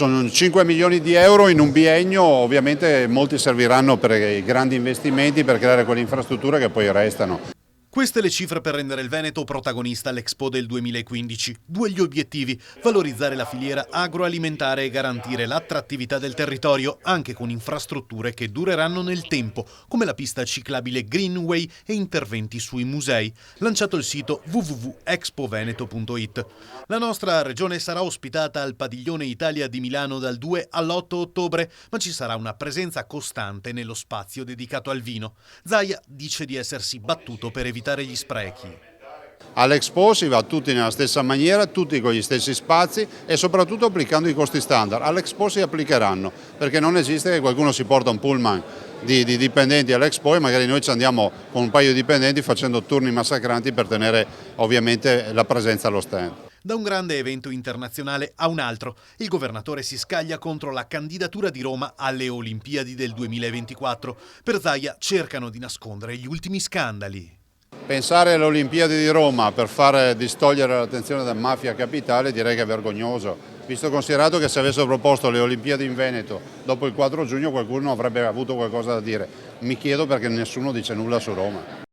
sono 5 milioni di euro in un biennio, ovviamente molti serviranno per i grandi investimenti, per creare quelle infrastrutture che poi restano. Queste le cifre per rendere il Veneto protagonista all'Expo del 2015. Due gli obiettivi: valorizzare la filiera agroalimentare e garantire l'attrattività del territorio, anche con infrastrutture che dureranno nel tempo, come la pista ciclabile Greenway e interventi sui musei. Lanciato il sito www.expoveneto.it. La nostra regione sarà ospitata al Padiglione Italia di Milano dal 2 all'8 ottobre, ma ci sarà una presenza costante nello spazio dedicato al vino. Zaia dice di essersi battuto per evitare gli sprechi. All'Expo si va tutti nella stessa maniera, tutti con gli stessi spazi e soprattutto applicando i costi standard. All'Expo si applicheranno, perché non esiste che qualcuno si porta un pullman di dipendenti all'Expo e magari noi ci andiamo con un paio di dipendenti facendo turni massacranti per tenere ovviamente la presenza allo stand. Da un grande evento internazionale a un altro, il governatore si scaglia contro la candidatura di Roma alle Olimpiadi del 2024. Per Zaia cercano di nascondere gli ultimi scandali. Pensare alle Olimpiadi di Roma per far distogliere l'attenzione da Mafia Capitale direi che è vergognoso, visto considerato che se avessero proposto le Olimpiadi in Veneto dopo il 4 giugno qualcuno avrebbe avuto qualcosa da dire. Mi chiedo perché nessuno dice nulla su Roma.